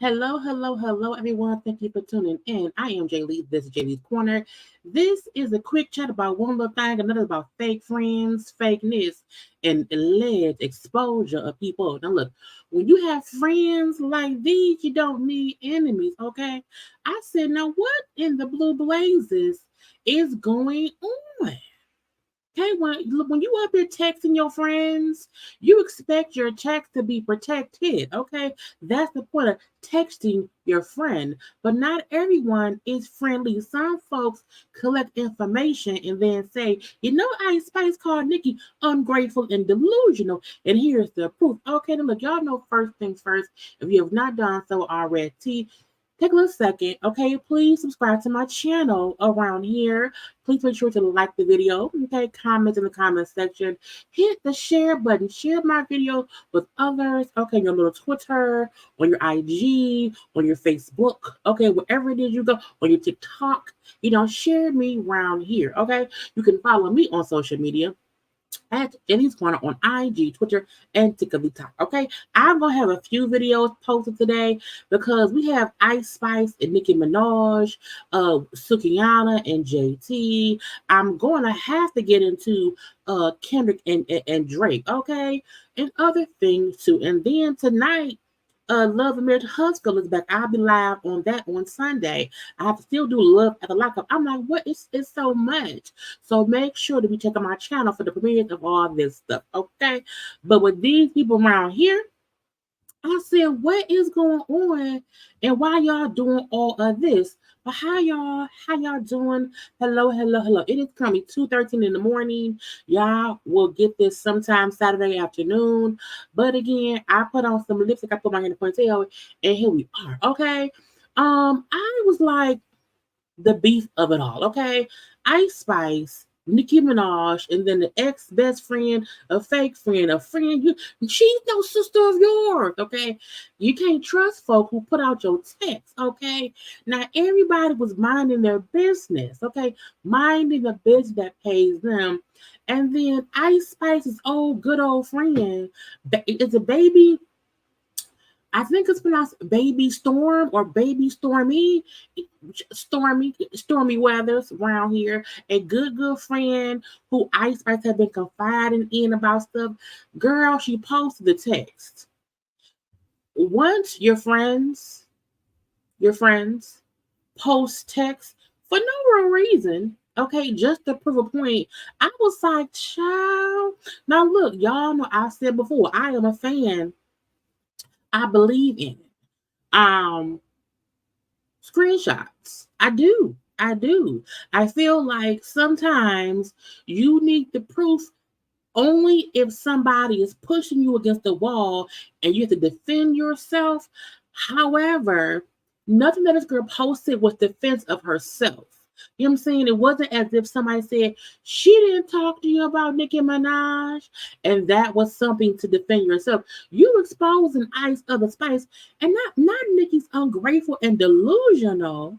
Hello, everyone. Thank you for tuning in. I am Jaylee. This is JayLeesCorner. This is a quick chat about one little thing, another about fake friends, fakeness, and alleged exposure of people. Now, look, when you have friends like these, you don't need enemies, okay? I said, now what in the blue blazes is going on? Okay, when you up here texting your friends, you expect your text to be protected. Okay, that's the point of texting your friend. But not everyone is friendly. Some folks collect information and then say, Ice Spice called Nicki ungrateful and delusional. And here's the proof. Okay, then look, y'all know first things first. If you have not done so already, take a little second, okay? Please subscribe to my channel around here. Please make sure to like the video, okay? Comment in the comment section. Hit the share button. Share my video with others, okay? Your little Twitter, on your IG, on your Facebook, okay? Wherever it is you go, on your TikTok, share me around here, okay? You can follow me on social media at JayLeesCorner on IG, Twitter, and TikTok. Okay, I'm gonna have a few videos posted today because we have Ice Spice and Nicki Minaj, Sukiyana and JT. I'm gonna have to get into Kendrick and Drake, okay, and other things too. And then tonight, Love American Hustle is back. I'll be live on that on Sunday. I have to still do Love at the Lockup. I'm like, what? It's so much. So make sure to be checking my channel for the premieres of all this stuff, okay? But with these people around here, I said, what is going on and why y'all doing all of this? But how y'all doing? Hello. It is currently 2:13 in the morning. Y'all will get this sometime Saturday afternoon. But again, I put on some lipstick, I put my hair in a ponytail, and here we are. Okay. I was like the beef of it all, okay? Ice Spice, Nicki Minaj, and then the ex-best friend, a fake friend, a friend she's no sister of yours, okay? You can't trust folk who put out your text, okay? Now everybody was minding their business, okay? Minding the business that pays them. And then Ice Spice's good old friend, is a baby. I think it's pronounced Baby Storm or Baby Stormy. Stormy Weathers around here. A good friend who Ice Spice had been confiding in about stuff. Girl, she posted the text. Once your friends post text for no real reason, okay, just to prove a point, I was like, child. Now look, y'all know I said before, I am a fan. I believe in it. Screenshots. I do. I feel like sometimes you need the proof only if somebody is pushing you against the wall and you have to defend yourself. However, nothing that this girl posted was defense of herself. You know what I'm saying? It wasn't as if somebody said, she didn't talk to you about Nicki Minaj, and that was something to defend yourself. You exposing Ice of the Spice, and not Nicki's ungrateful and delusional.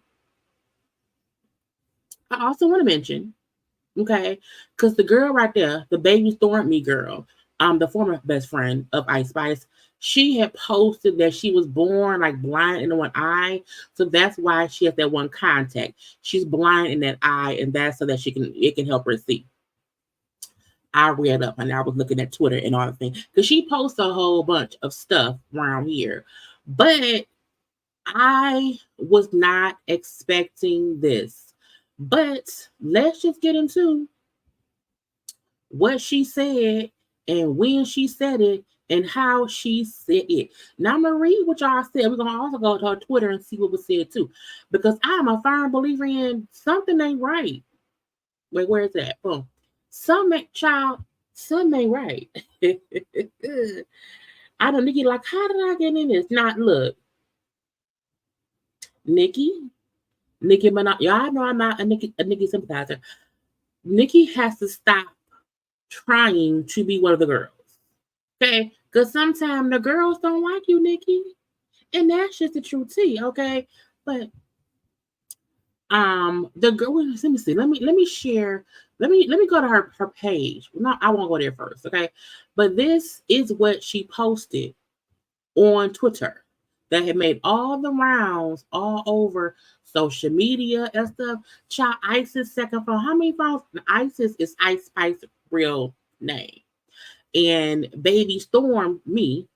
I also want to mention, okay, because the girl right there, the Baby Stormy girl, the former best friend of Ice Spice, she had posted that she was born like blind in one eye, so that's why she has that one contact. She's blind in that eye, and that's so that it can help her see. I read up and I was looking at Twitter and all the things because she posts a whole bunch of stuff around here, but I was not expecting this. But let's just get into what she said and when she said it and how she said it. Now I'm gonna read what y'all said. We're gonna also go to her Twitter and see what was said too, because I'm a firm believer in something ain't right. Wait, where is that? Boom. Something ain't right. I don't Nicki like, how did I get in this? Not look, Nicki Minaj. Y'all know I'm not a Nicki sympathizer. Nicki has to stop trying to be one of the girls. Okay? Because sometimes the girls don't like you, Nicki. And that's just the true tea, okay? But the girl, let me see. Let me share. Let me go to her page. No, I won't go there first, okay? But this is what she posted on Twitter. that had made all the rounds all over social media and stuff. Child, Isis second phone. How many phones? Isis is Ice Spice real name. And baby Storm, me,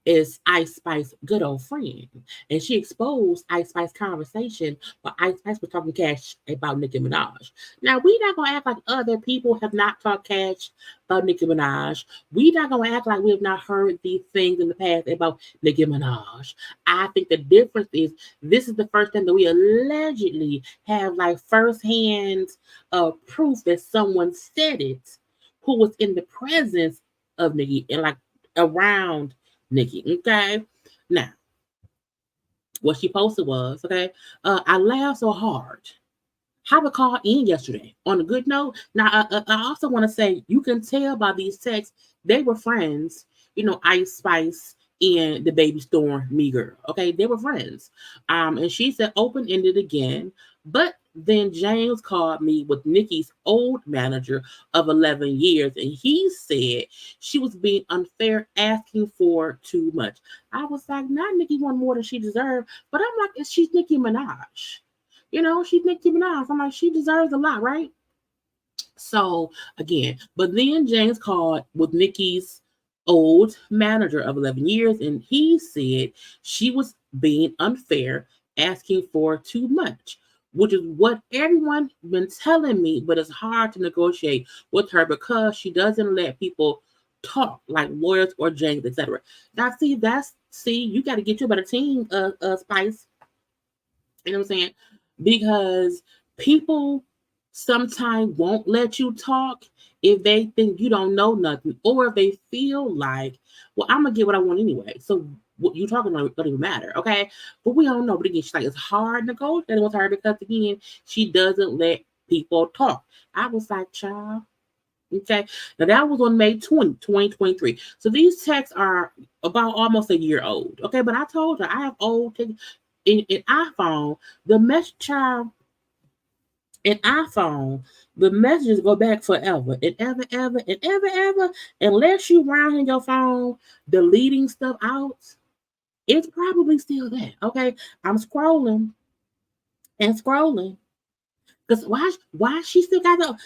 is Ice Spice good old friend. And she exposed Ice Spice conversation, but Ice Spice was talking cash about Nicki Minaj. Now, we not going to act like other people have not talked cash about Nicki Minaj. We not going to act like we have not heard these things in the past about Nicki Minaj. I think the difference is this is the first time that we allegedly have like firsthand proof that someone said it who was in the presence of Nicki and like around Nicki. Okay. Now, what she posted was, okay, I laughed so hard. Have a call in yesterday. On a good note, now I also want to say you can tell by these texts they were friends. Ice Spice and the baby Storm me girl. Okay, they were friends. And she said open ended again, but then James called me with Nicki's old manager of 11 years, and he said she was being unfair, asking for too much. I was like, not Nicki wanted more than she deserved, but I'm like, she's Nicki Minaj. She's Nicki Minaj. I'm like, she deserves a lot, right? So again, but then James called with Nicki's old manager of 11 years, and he said she was being unfair, asking for too much, which is what everyone been telling me, but it's hard to negotiate with her because she doesn't let people talk like lawyers or James, etc. Now, you got to get you a better team, Spice. You know what I'm saying? Because people sometimes won't let you talk if they think you don't know nothing, or if they feel like, well, I'm gonna get what I want anyway. So what you talking about don't even matter, okay? But we don't know. But again, she's like, it's hard negotiating with her because again, she doesn't let people talk. I was like, child. Okay. Now that was on May 20, 2023. So these texts are about almost a year old. Okay. But I told her I have old texts in iPhone. The message child in iPhone, the messages go back forever and ever, ever, and ever, ever. Unless you round in your phone deleting stuff out, it's probably still there. Okay. I'm scrolling and scrolling. Because why she still got the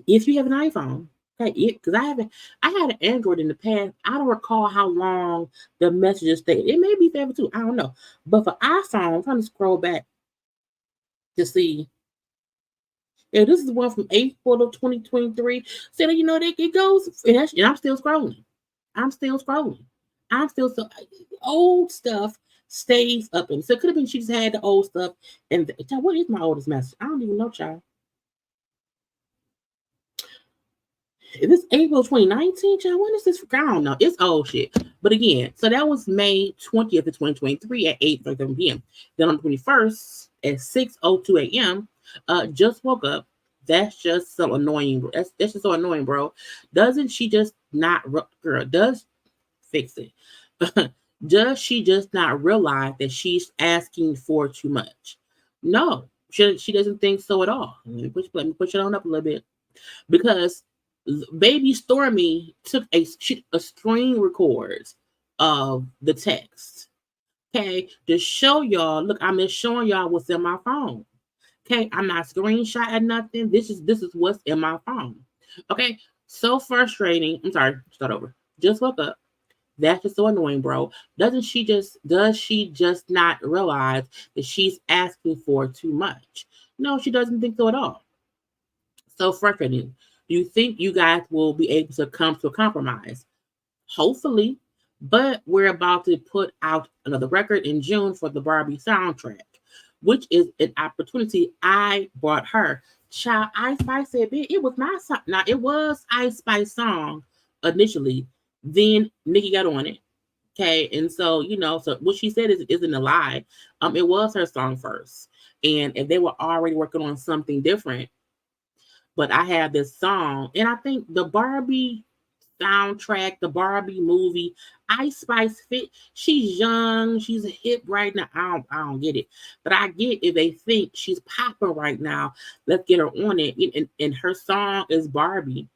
if you have an iPhone, okay, because I had an Android in the past. I don't recall how long the messages stayed. It may be forever too. I don't know. But for iPhone, I'm trying to scroll back to see. Yeah, this is the one from April of 2023. So it goes, and I'm still scrolling. I'm still scrolling. I'm still so old stuff stays up, and so it could have been she just had the old stuff. And what is my oldest message? I don't even know, child. Is this April 2019, child? When is this? I don't know. It's old shit. But again, so that was May 20th of 2023 at 8:37 p.m. Then on the 21st at 6:02 a.m., just woke up. That's just so annoying. That's just so annoying, bro. Doesn't she just not, girl, does fix it. Does she just not realize that she's asking for too much? No, she doesn't think so at all. Let me push it on up a little bit because baby Stormy took a screen record of the text. Okay, to show y'all. Look, I'm just showing y'all what's in my phone. Okay, I'm not screenshotting nothing. This is what's in my phone. Okay, so frustrating. I'm sorry. Start over. Just woke up. That's just so annoying, bro. Does she just not realize that she's asking for too much? No, she doesn't think so at all. So frustrating. Do you think you guys will be able to come to a compromise? Hopefully, but we're about to put out another record in June for the Barbie soundtrack, which is an opportunity I brought her. Child, Ice Spice said, it was my song. Now, it was Ice Spice song initially. Then Nicki got on it. Okay, and so so what she said isn't a lie. It was her song first, and if they were already working on something different, but I have this song, and I think the Barbie soundtrack, the Barbie movie, Ice Spice fit. She's young, she's hip right now. I don't get it, but I get if they think she's popping right now. Let's get her on it. And her song is Barbie.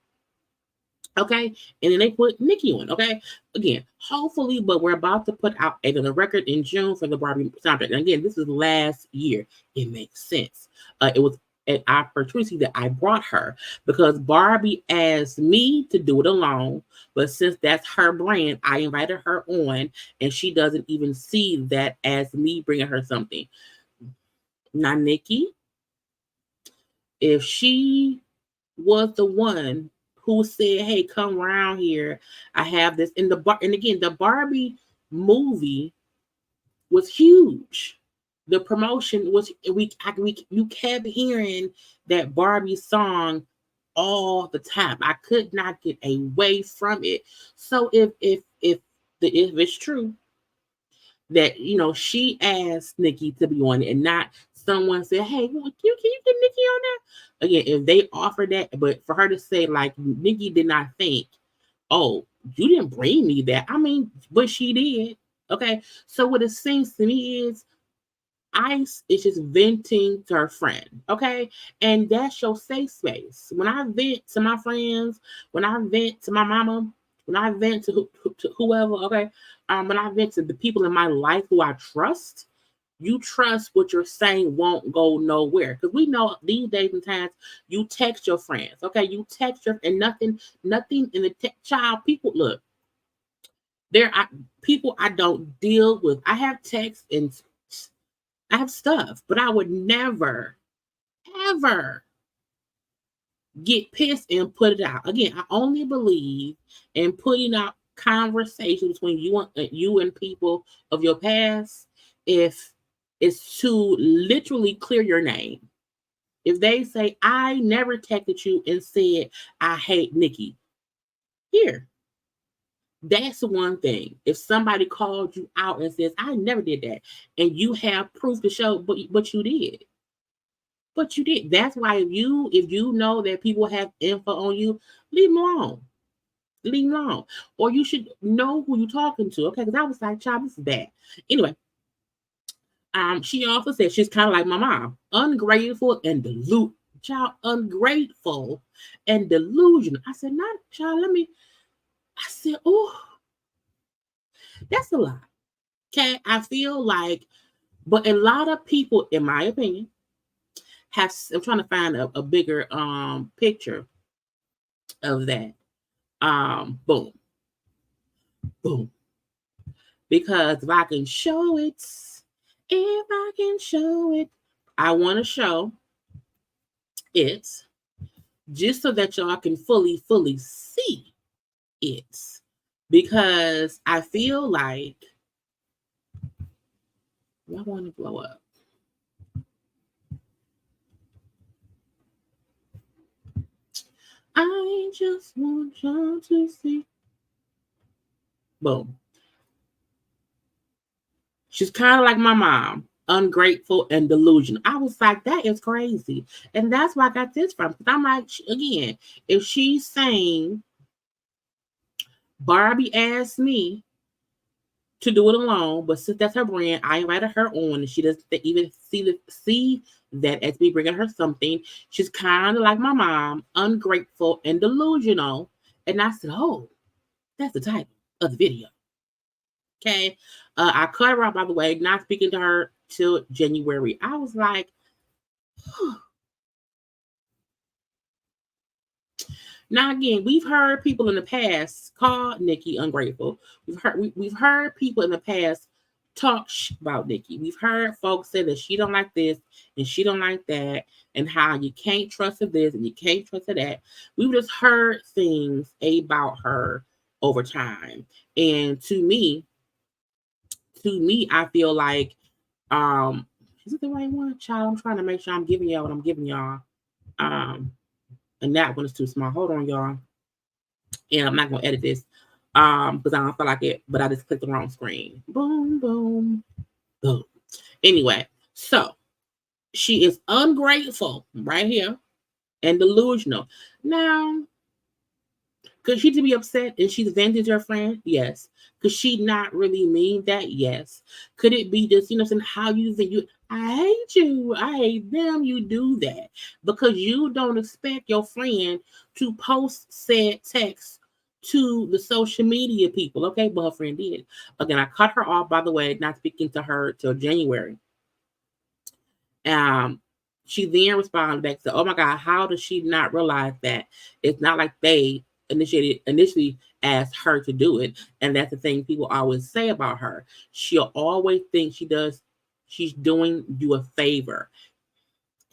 Okay, and then they put Nicki on. Okay, again, hopefully, but we're about to put out a record in June for the Barbie soundtrack. And again, this is last year. It makes sense. It was an opportunity that I brought her because Barbie asked me to do it alone, but since that's her brand, I invited her on, and she doesn't even see that as me bringing her something. Now, Nicki, if she was the one who said, "Hey, come around here. I have this." In the bar, and again, the Barbie movie was huge. The promotion was we you kept hearing that Barbie song all the time. I could not get away from it. So if it's true that she asked Nicki to be on it and not someone said, "Hey, can you get Nicki on there?" Again, if they offer that, but for her to say like Nicki did not think, "Oh, you didn't bring me that." I mean, but she did. Okay, so what it seems to me is Ice is just venting to her friend, okay? And that's your safe space. When I vent to my friends, when I vent to my mama, when I vent to whoever, okay? When I vent to the people in my life who I trust, you trust what you're saying won't go nowhere. Because we know these days and times, you text your friends, okay? You text your, and nothing in the child, people, look, there are people I don't deal with. I have texts and I have stuff, but I would never, ever get pissed and put it out. Again, I only believe in putting out conversations between you and people of your past if it's to literally clear your name. If they say, "I never texted you and said I hate Nicki," here, that's one thing. If somebody called you out and says, "I never did that," and you have proof to show, but you did. But you did. That's why if you know that people have info on you, leave them alone. Leave them alone. Or you should know who you're talking to. Okay, because I was like, "Child, this is bad." Anyway, she also said she's kind of like my mom, ungrateful and child, ungrateful and delusional. I said, "Not child, let me." I said, "Oh, that's a lot." Okay, I feel like, but a lot of people, in my opinion, I'm trying to find a bigger picture of that. Boom, boom. Because if I can show it, I want to show it just so that y'all can fully see it. Because I feel like I want to blow up. I just want y'all to see. Boom. She's kind of like my mom, ungrateful and delusional. I was like, that is crazy. And that's where I got this from. Because I'm like, again, if she's saying Barbie asked me to do it alone, but since that's her brand, I invited her on, and she doesn't even see that as me bringing her something. She's kind of like my mom, ungrateful and delusional. And I said, "Oh, that's the title of the video." Okay. I cut her off, by the way, not speaking to her till January. I was like, now again, we've heard people in the past call Nicki ungrateful. We've heard people in the past talk about Nicki. We've heard folks say that she don't like this and she don't like that, and how you can't trust her this and you can't trust her that. We've just heard things about her over time. And to me, I feel like is it the right one? Child, I'm trying to make sure I'm giving y'all what I'm giving y'all. Um, and that one is too small. Hold on, y'all. And I'm not gonna edit this. Because I don't feel like it, but I just clicked the wrong screen. Boom, boom, boom. Anyway, so she is ungrateful right here and delusional. Now, could she be upset and she's venting to her friend? Yes. Could she not really mean that? Yes. Could it be just, saying how you think I hate you, I hate them, you do that because you don't expect your friend to post said text to the social media people. Okay, but her friend did. Again, I cut her off, by the way, not speaking to her till January. Um, she then responded back to, "Oh my God, how does she not realize that it's not like they initially asked her to do it?" And that's the thing people always say about her. She'll always think she's doing you a favor.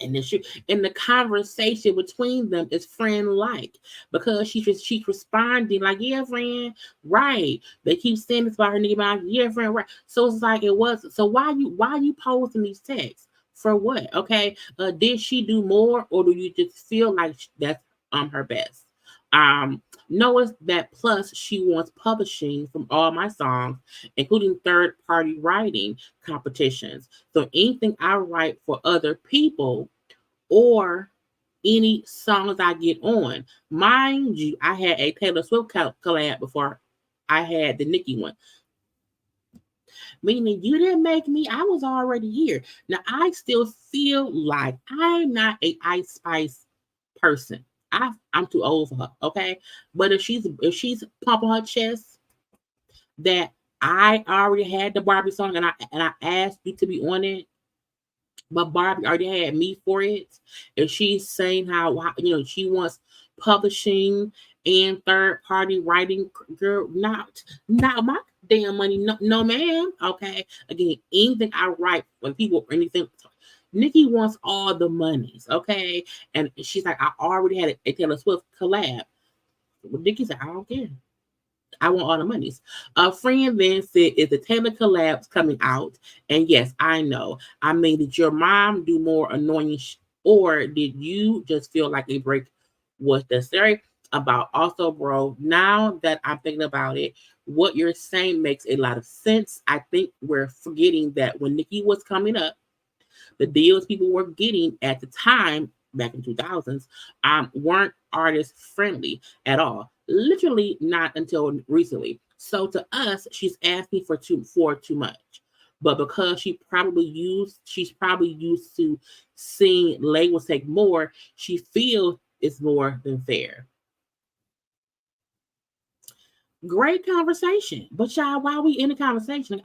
And the conversation between them is friend like, because she's responding like, "Yeah, friend, right." They keep saying this about her nigga mouth, "Yeah, friend, right." So it's like it was. So why you posting these texts for what? Okay, did she do more, or do you just feel like that's her best? Notice that plus she wants publishing from all my songs, including third party writing competitions. So anything I write for other people or any songs I get on. Mind you, I had a Taylor Swift collab before I had the Nicki one. Meaning you didn't make me, I was already here. Now I still feel like I'm not a Ice Spice person. I'm too old for her, okay? But if she's pumping her chest that I already had the Barbie song and I asked you to be on it, but Barbie already had me for it. And she's saying how she wants publishing and third party writing. Girl, not my damn money. No, no, ma'am. Okay. Again, anything I write when people or anything. Nicki wants all the monies, okay? And she's like, I already had a Taylor Swift collab. Well, Nicki said, I don't care. I want all the monies. A friend then said, "Is the Taylor collabs coming out?" And yes, I know. I mean, did your mom do more annoying, or did you just feel like a break was necessary? About also, bro, now that I'm thinking about it, what you're saying makes a lot of sense. I think we're forgetting that when Nicki was coming up, the deals people were getting at the time back in 2000s weren't artist friendly at all. Literally not until recently. So to us, she's asking for too much. But because she's probably used to seeing labels take more, she feels it's more than fair. Great conversation. But y'all, while we in the conversation,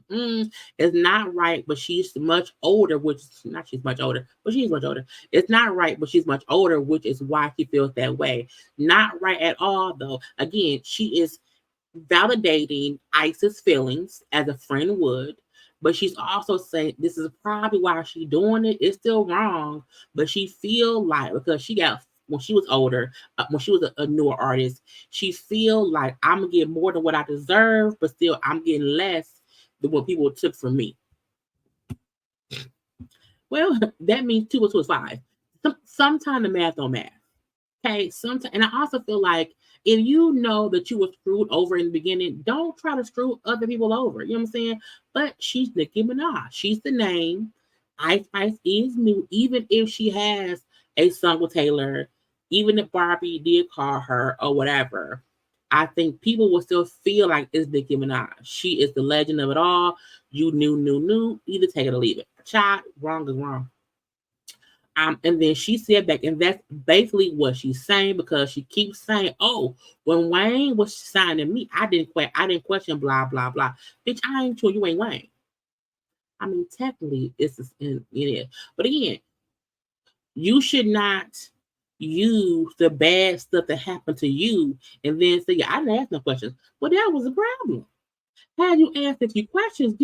it's not right, but she's much older, which not she's much older, but she's much older. It's not right, but she's much older, which is why she feels that way. Not right at all, though. Again, she is validating Ice's feelings as a friend would, but she's also saying this is probably why she's doing it. It's still wrong, but she feel like because she got when she was older, when she was a newer artist, she feel like I'm gonna get more than what I deserve, but still I'm getting less than what people took from me. Well, that means two plus two is five. Sometimes the math don't math. Okay, sometimes, and I also feel like if you know that you were screwed over in the beginning, don't try to screw other people over. You know what I'm saying? But she's Nicki Minaj. She's the name. Ice Spice is new, even if she has a song with Taylor, even if Barbie did call her or whatever. I think people will still feel like it's Nicki Minaj. She is the legend of it all. You knew. Either take it or leave it. Child, wrong is wrong. And then she said back, and that's basically what she's saying because she keeps saying, "Oh, when Wayne was signing me, I didn't question blah blah blah." Bitch, I ain't sure you ain't Wayne. I mean, technically, it is, but again, you should not use the bad stuff that happened to you and then say, "Yeah, I didn't ask no questions." Well, that was a problem. Had you asked a few questions,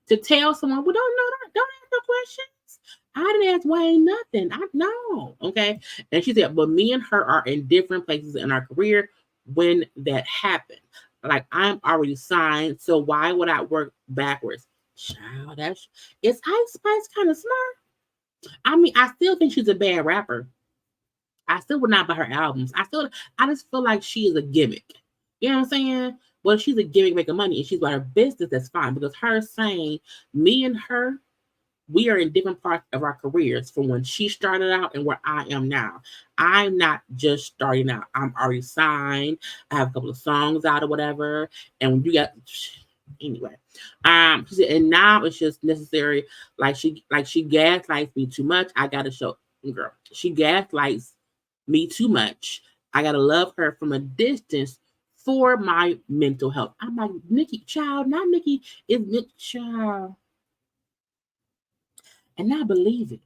to tell someone, well, don't ask no questions. I didn't ask Wayne nothing. I know. Okay. And she said, but me and her are in different places in our career when that happened. Like I'm already signed, so why would I work backwards? Child, that's is Ice Spice kind of smart? I mean, I still think she's a bad rapper. I still would not buy her albums. I just feel like she is a gimmick. You know what I'm saying? Well, she's a gimmick making money and she's about her business, that's fine. Because her saying me and her, we are in different parts of our careers from when she started out and where I am now. I'm not just starting out. I'm already signed. I have a couple of songs out or whatever. And when you got anyway. She said, and now it's just necessary. Like she gaslights me too much. I gotta show girl. She gaslights me too much. I gotta love her from a distance for my mental health. I'm like, Nicki, child, not Nicki, is Nicki, child. And I believe it.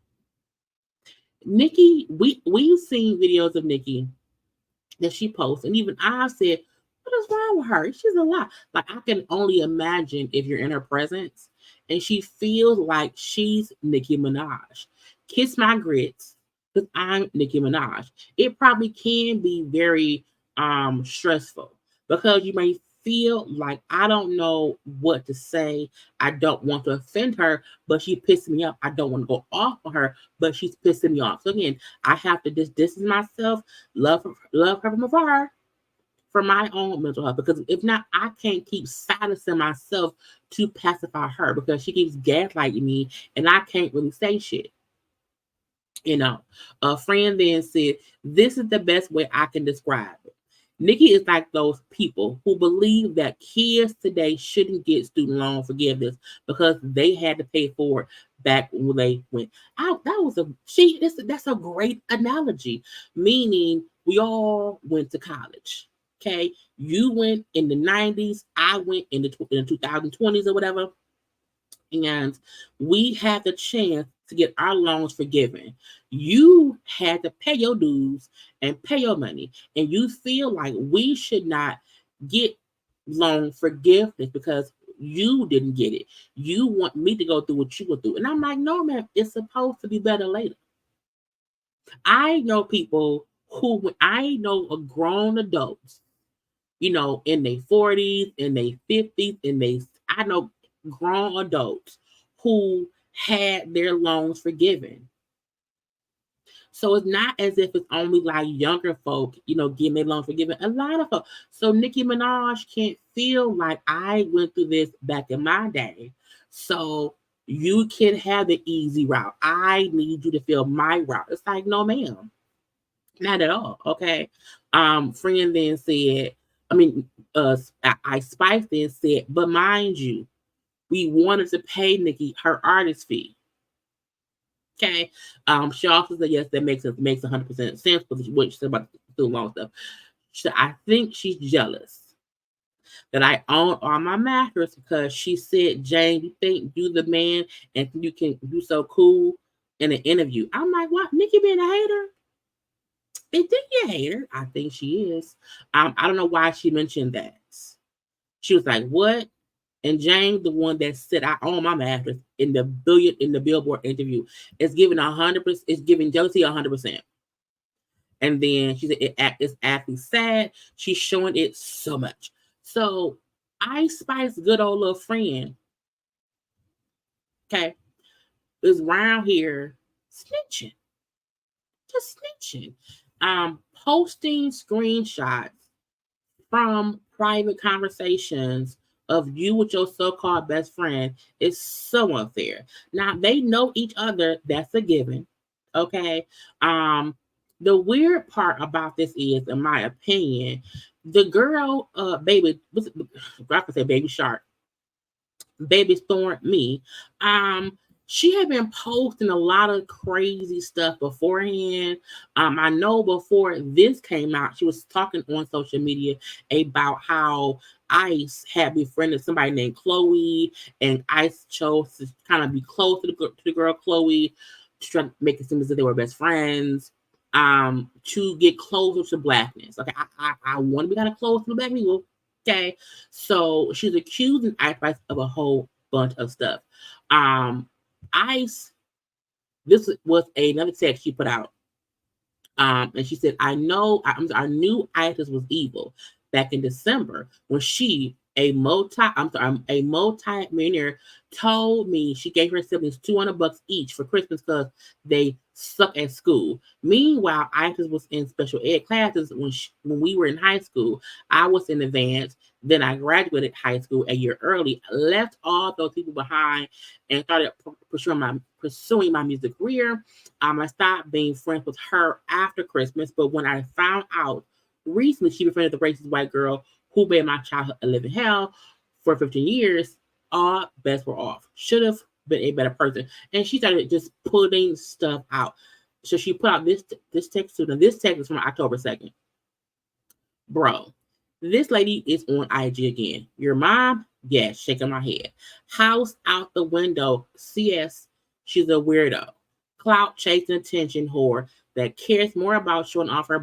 Nicki, we've seen videos of Nicki that she posts, and even I said, "What is wrong with her? She's a lot." Like I can only imagine if you're in her presence, and she feels like she's Nicki Minaj. Kiss my grits, because I'm Nicki Minaj. It probably can be very stressful because you may feel like I don't know what to say. I don't want to offend her, but she pissed me off. I don't want to go off on her, but she's pissing me off. So again, I have to just distance myself, love her from afar for my own mental health. Because if not, I can't keep silencing myself to pacify her because she keeps gaslighting me and I can't really say shit. You know, a friend then said, "This is the best way I can describe it. Nicki is like those people who believe that kids today shouldn't get student loan forgiveness because they had to pay for it back when they went out." That was that's a great analogy, meaning we all went to college. Okay, you went in the 90s, I went in the 2020s or whatever, and we had the chance to get our loans forgiven. You had to pay your dues and pay your money, and you feel like we should not get loan forgiveness because you didn't get it. You want me to go through what you go through, and I'm like, no, man, it's supposed to be better later. I know people who I know are grown adults, in their 40s, in their 50s, I know grown adults who had their loans forgiven. So it's not as if it's only like younger folk, getting their loan forgiven. A lot of folks. So Nicki Minaj can't feel like I went through this back in my day. So you can have the easy route. I need you to feel my route. It's like, no, ma'am. Not at all. Okay. Friend then said, I mean, I Spice then said, but mind you, we wanted to pay Nicki her artist fee. Okay. She also said, yes, that makes 100% sense with what she said about the long stuff. I think she's jealous that I own all my mattress because she said, Jane, you think you the man and you can do so cool in an interview. I'm like, what? Nicki being a hater? They think you're a hater. I think she is. I don't know why she mentioned that. She was like, "What?" And Jane, the one that said I own my mattress in the Billboard interview, is giving 100%. It's giving jealousy 100%. And then she said it's actually sad. She's showing it so much. So Ice Spice, good old little friend, okay, is around here snitching, just snitching, posting screenshots from private conversations of you with your so-called best friend is so unfair. Now they know each other, that's a given. Okay. The weird part about this is, in my opinion, the girl, I could say baby shark, baby Storme, she had been posting a lot of crazy stuff beforehand. I know before this came out, she was talking on social media about how Ice had befriended somebody named Chloe, and Ice chose to kind of be close to the girl Chloe, to try to make it seem as if they were best friends, to get closer to blackness. Okay, I want to be kind of close to the black people. Okay, so she's accusing Ice Spice of a whole bunch of stuff. Ice, this was another text she put out. And she said, I knew Isis was evil back in December when a multi-millionaire told me she gave her siblings $200 each for Christmas because they suck at school. Meanwhile, Isis was in special ed classes when we were in high school. I was in advance. Then I graduated high school a year early, left all those people behind, and started pursuing my music career. I stopped being friends with her after Christmas, but when I found out recently she befriended the racist white girl who made my childhood a living hell for 15 years, all bets were off. Should have been a better person. And she started just putting stuff out. So she put out this text to them. This text is from October 2nd. Bro, this lady is on IG again. Your mom? Yes, shaking my head. House out the window. CS, she's a weirdo. Clout chasing attention whore that cares more about showing off her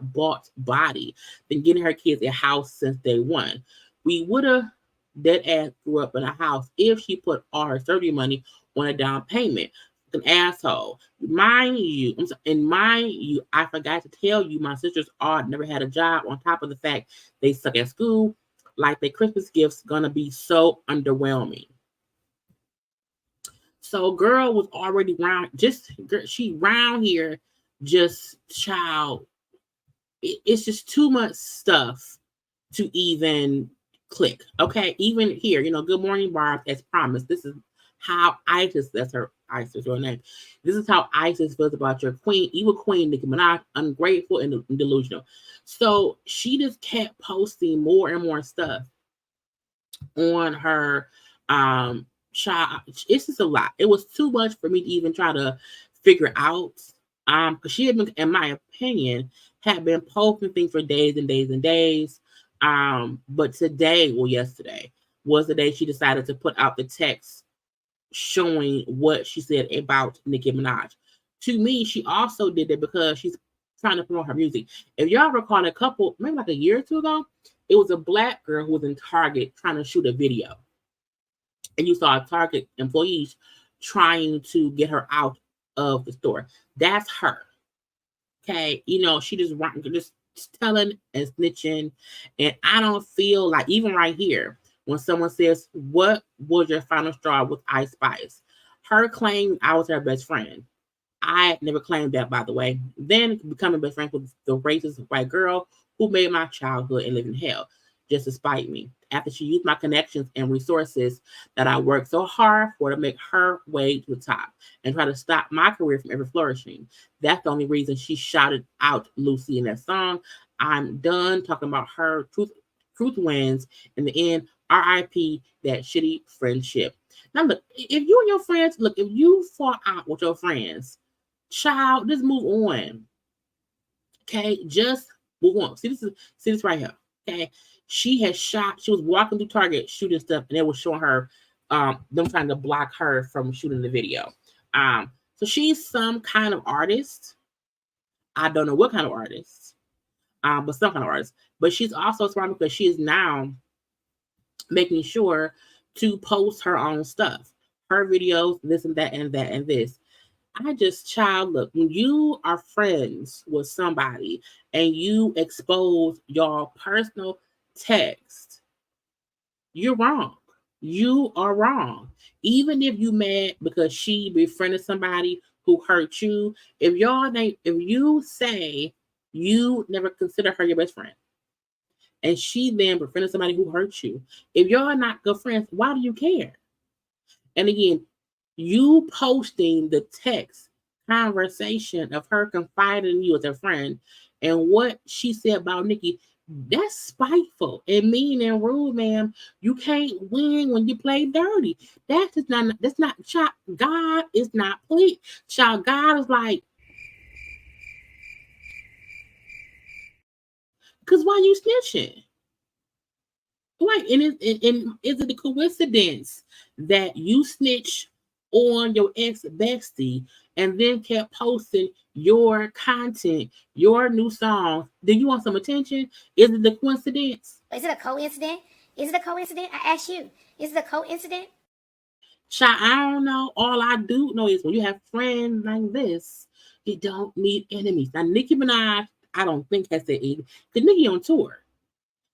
bought body than getting her kids a house since day one. We would have dead ass grew up in a house if she put all her surgery money on a down payment. An asshole. Mind you, I forgot to tell you, my sisters all never had a job. On top of the fact they suck at school, like their Christmas gifts gonna be so underwhelming. So, girl was already round. She round here, just child. It's just too much stuff to even click. Okay, even here, good morning, Barb, as promised. This is how Isis, that's her Isis real name. This is how Isis feels about your queen, evil queen, Nicki Minaj, ungrateful and delusional. So she just kept posting more and more stuff on her child. It's just a lot. It was too much for me to even try to figure out. Because she had been, in my opinion, had been posting things for days and days and days. But yesterday was the day she decided to put out the text showing what she said about Nicki Minaj. To me, she also did that because she's trying to promote her music. If y'all recall, maybe like a year or two ago, it was a black girl who was in Target trying to shoot a video. And you saw Target employees trying to get her out of the store. That's her. Okay, she just telling and snitching. And I don't feel like, even right here, when someone says, what was your final straw with Ice Spice? Her claim I was her best friend. I never claimed that, by the way. Then becoming best friends with the racist white girl who made my childhood and live in hell, just to spite me. After she used my connections and resources that I worked so hard for to make her way to the top and try to stop my career from ever flourishing. That's the only reason she shouted out Lucy in that song. I'm done talking about her. Truth wins. In the end, RIP that shitty friendship. Now look, if you fall out with your friends, child, just move on. Okay, just move on. See this right here. Okay, she was walking through Target shooting stuff, and they were showing her them trying to block her from shooting the video. So she's some kind of artist. I don't know what kind of artist, but some kind of artist. But she's also smart because she is now making sure to post her own stuff, her videos, this and that and that and this. Look, when you are friends with somebody and you expose your personal text, you're wrong. You are wrong. Even if you mad because she befriended somebody who hurt you, if you say you never consider her your best friend, and she then befriended somebody who hurt you, if y'all not good friends, why do you care? And again, you posting the text conversation of her confiding in you as a friend and what she said about Nicki, that's spiteful and mean and rude, ma'am. You can't win when you play dirty. That's not child. God is not pleased. Child, God is like, because why you snitching? Right, and is it a coincidence that you snitch on your ex bestie and then kept posting your content, your new song? Do you want some attention? Is it a coincidence? Is it a coincidence? Is it a coincidence? I ask you, is it a coincidence? Child, I don't know. All I do know is when you have friends like this, you don't need enemies. Now, Nicki Minaj, I don't think has said anything. Because Nicki on tour.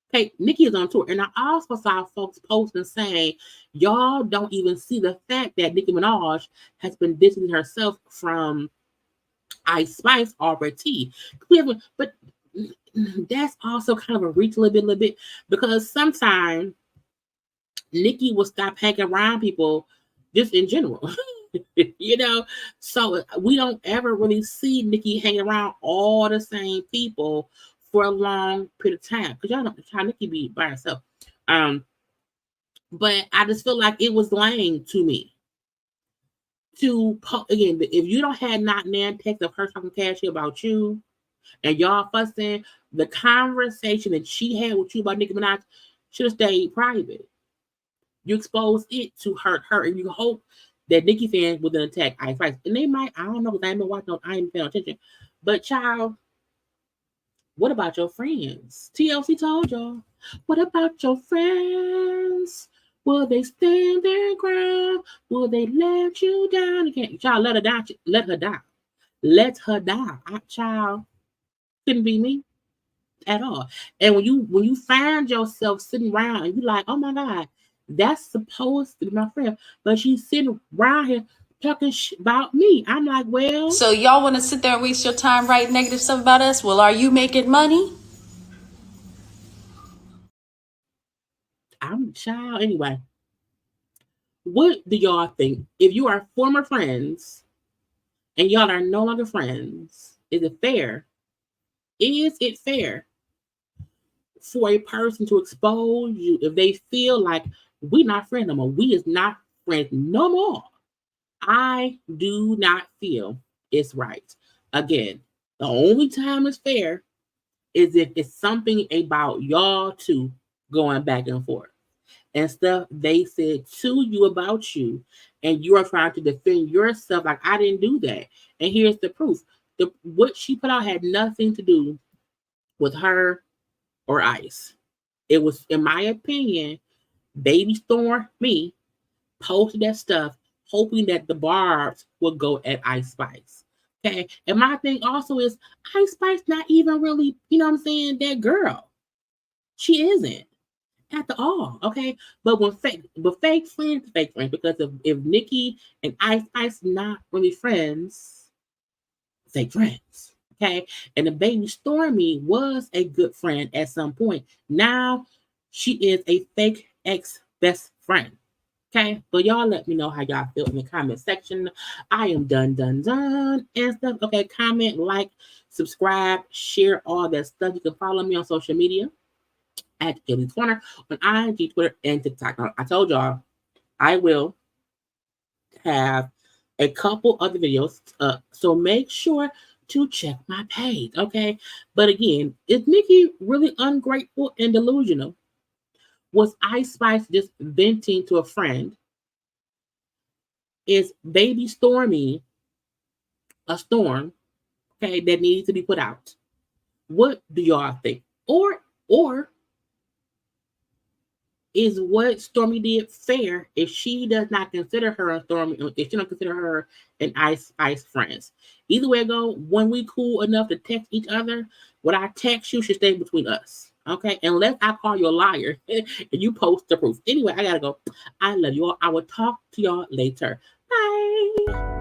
Okay, Nicki is on tour. And I also saw folks posting saying, y'all don't even see the fact that Nicki Minaj has been distancing herself from Ice Spice already. But that's also kind of a reach a little bit because sometimes Nicki will stop hanging around people just in general. So we don't ever really see Nicki hanging around all the same people for a long period of time because y'all don't how Nicki be by herself. But I just feel like it was lame to me again. If you don't have not nan text of her talking cash about you, and y'all fussing, the conversation that she had with you about Nicki Minaj should have stayed private. You exposed it to hurt her, and you hope that Nicki fans wouldn't attack Ice Spice. And they might, I don't know, because I ain't been watching, I ain't paying attention. But child, what about your friends? TLC told y'all. What about your friends? Will they stand their ground? Will they let you down again? Child, let her die. Let her die. Let her die. Child, couldn't be me at all. And when you find yourself sitting around and you like, oh my God, that's supposed to be my friend, but she's sitting around here talking about me. I'm like, well, So y'all want to sit there and waste your time writing negative stuff about us? Well, are you making money? I'm child anyway. What do y'all think? If you are former friends and y'all are no longer friends, is it fair? Is it fair for a person to expose you if they feel like we not friends no more? We is not friends no more. I do not feel it's right. Again, the only time it's fair is if it's something about y'all two going back and forth and stuff they said to you about you, and you are trying to defend yourself like I didn't do that. And here's the proof: what she put out had nothing to do with her or Ice. It was, in my opinion, Baby Storme posted that stuff, hoping that the barbs would go at Ice Spice. Okay, and my thing also is Ice Spice not even really, you know what I'm saying, that girl. She isn't at the all, okay. But fake friends, because if Nicki and Ice not really friends, fake friends, okay. And the Baby Storme was a good friend at some point. Now she is a fake ex best friend. Okay, but y'all let me know how y'all feel in the comment section. I am done, and stuff. Okay, comment, like, subscribe, share all that stuff. You can follow me on social media at JayLeesCorner on IG, Twitter, and TikTok. Now, I told y'all I will have a couple other videos, so make sure to check my page, okay? But again, is Nicki really ungrateful and delusional? Was Ice Spice just venting to a friend? Is Baby Storme a storm, okay, that needs to be put out? What do y'all think? Or is what Storme did fair if she does not consider her a Storme, if she don't consider her an Ice Spice friends? Either way it go, when we cool enough to text each other, what I text you should stay between us. Okay, unless I call you a liar and you post the proof. Anyway, I gotta go. I love you all. I will talk to y'all later. Bye.